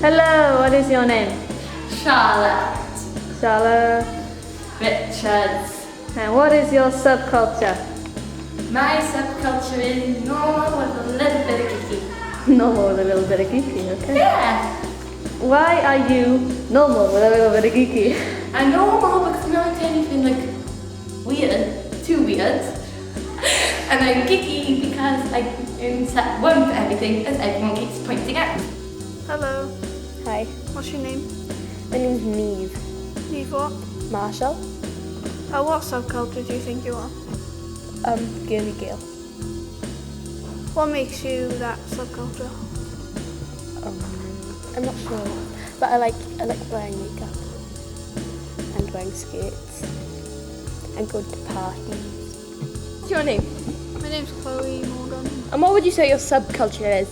Hello, what is your name? Charlotte. Charlotte. Richards. And what is your subculture? My subculture is normal with a little bit of geeky. Normal with a little bit of geeky, okay. Yeah. Why are you normal with a little bit of geeky? I'm normal because I'm not into anything like weird, too weird. And I'm geeky because I insert one for everything, as everyone keeps pointing out. Hello, Hi, what's your name? my name's Neve. Neve what? Marshall. What subculture do you think you are? Girly girl. What makes you that subculture? I'm not sure, but I like wearing makeup and wearing skirts and going to parties. What's your name? My name's Chloe Morgan. And what would you say your subculture is?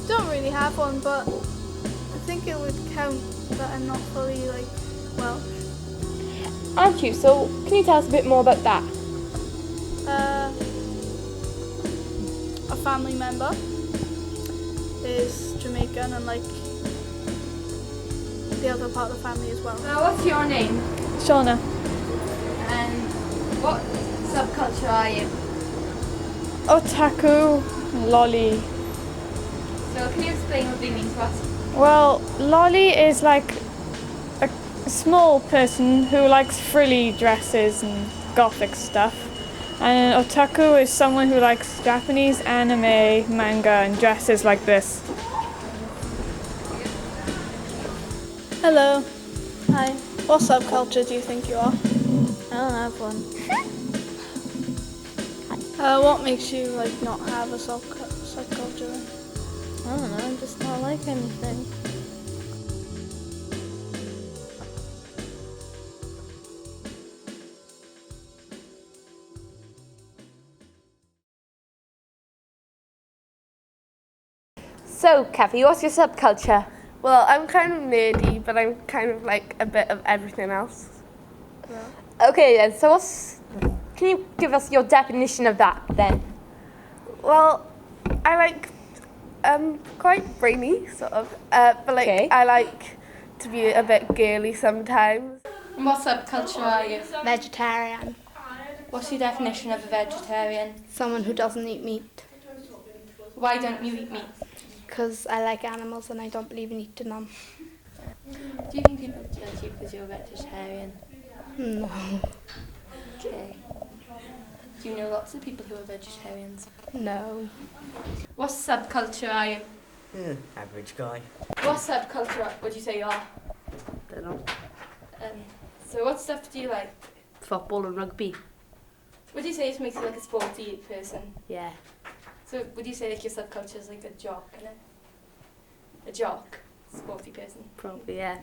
Don't really have one, but I think it would count that I'm not fully Welsh. Aren't you? So can you tell us a bit more about that? A family member is Jamaican and the other part of the family as well. What's your name? Shauna. And what subculture are you? Otaku, lolly. So can you explain what they mean to us? Well, lolly is like a small person who likes frilly dresses and gothic stuff. And otaku is someone who likes Japanese anime, manga and dresses like this. Hello. Hi. What subculture do you think you are? I don't have one. What makes you not have a subculture? I don't know, I just don't like anything. So, Kathy, what's your subculture? Well, I'm kind of nerdy, but I'm kind of like a bit of everything else. Okay then, so can you give us your definition of that then? Well, I like quite brainy, sort of, but Okay. I like to be a bit girly sometimes. And what subculture are you? Vegetarian. What's your definition of a vegetarian? Someone who doesn't eat meat. Why don't you eat meat? Because I like animals and I don't believe in eating them. Do you think people judge you because you're a vegetarian? No. Okay. Do you know lots of people who are vegetarians? No. What subculture are you? Average guy. What subculture would you say you are? Don't know. So what stuff do you like? Football and rugby. Would you say it makes you like a sporty person? Yeah. So would you say like your subculture is like a jock, innit? A jock, sporty person? Probably, yeah.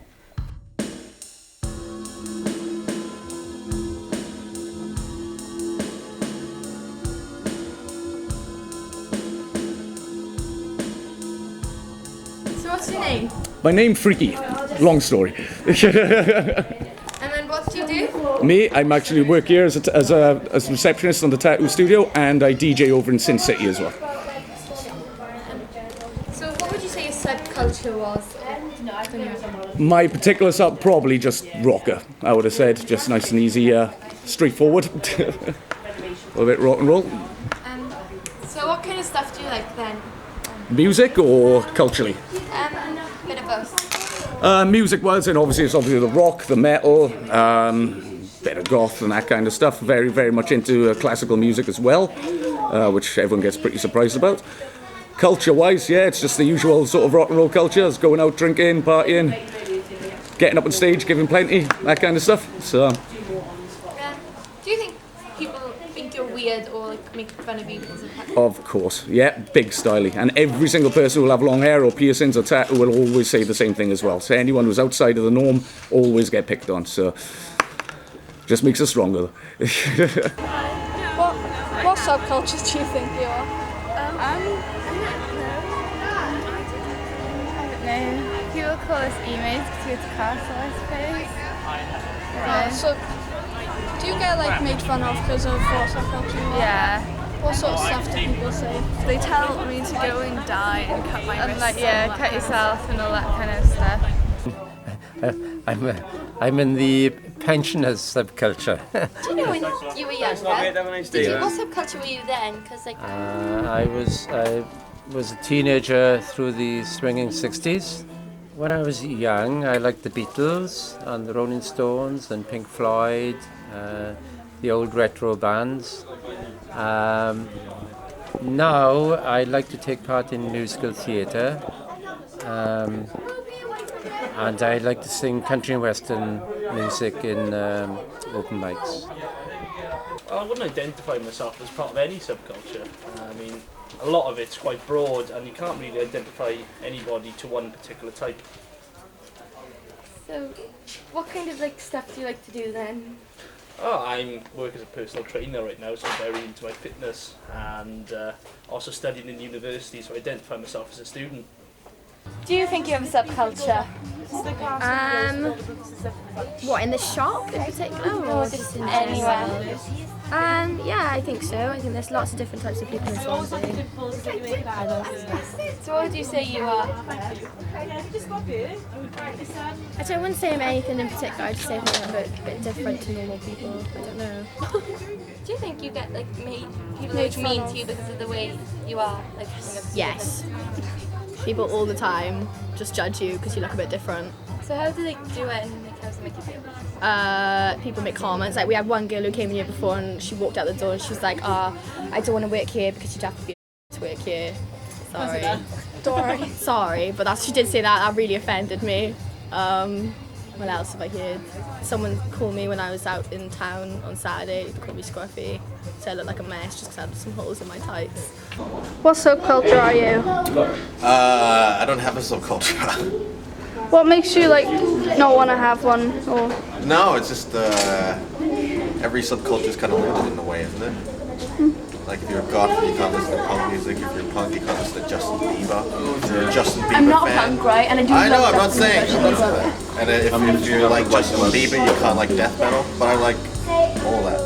So what's your name? My name Freaky. Long story. And then what do you do? Me, I'm actually work here as a receptionist on the tattoo studio, and I DJ over in Sin City as well. So what would you say your subculture was? My particular sub probably just rocker. I would have said just nice and easy, straightforward. A little bit rock and roll. So what kind of stuff do you like then? Music or culturally? Bit of both. Music-wise, and obviously it's the rock, the metal, bit of goth and that kind of stuff. Very, very much into classical music as well, which everyone gets pretty surprised about. Culture-wise, yeah, it's just the usual sort of rock and roll culture. It's going out, drinking, partying, getting up on stage, giving plenty, that kind of stuff. So. Do you think people think you're weird or like make fun of you because of that? Of course, yeah, big styly. And every single person who will have long hair or piercings or tattoo will always say the same thing as well. So anyone who's outside of the norm always get picked on. So just makes us stronger. What subculture do you think you are? People call us emails because we're castle, I suppose. So, do you get made fun of because of what subculture you are? Yeah. What sort of stuff do people people say. They tell me to go and die and cut my wrists. Like, yeah, cut yourself and all that kind of stuff. I'm in the pensioners subculture. Do you know when you were younger? What subculture were you then? Because like I was a teenager through the swinging 60s. When I was young, I liked the Beatles and the Rolling Stones and Pink Floyd, the old retro bands. Now I like to take part in musical theatre, and I like to sing country and western music in open mics. Well, I wouldn't identify myself as part of any subculture. I mean, a lot of it's quite broad and you can't really identify anybody to one particular type. So, what kind of like stuff do you like to do then? Oh, I work as a personal trainer right now, so I'm very into my fitness, and also studying in university, so I identify myself as a student. Do you think you have a subculture? what in the shop in particular, or just in Anywhere? Yeah, I think so. I think there's lots of different types of people in Swansea. So what would you say you are? I wouldn't say I'm anything in particular. I'd say I'm a bit different to normal people. I don't know. Do you think you get like people like mean to you because of the way you are? Like, Yes. People all the time just judge you because you look a bit different. So how do they do it, and how does it make you feel? People make comments. Like we had one girl who came in here before and she walked out the door and she was like, I don't want to work here because you'd have to be to work here. Sorry. Sorry, but she did say that. That really offended me. What else have I heard? Someone called me when I was out in town on Saturday. They called me scruffy. Said I looked like a mess just because I had some holes in my tights. What subculture are you? I don't have a subculture. What makes you like not want to have one? Or No, it's just every subculture is kind of limited in a way, isn't it? Like if you're a goth, you can't listen to punk music. If you're punk, you can't listen to Justin Bieber. If you're a Justin Bieber I'm not fan, punk, right? And I do. I know. love I'm not Justin saying. Bieber. I'm not saying that. And if you're like Justin Bieber, you can't like death metal. But I like all that.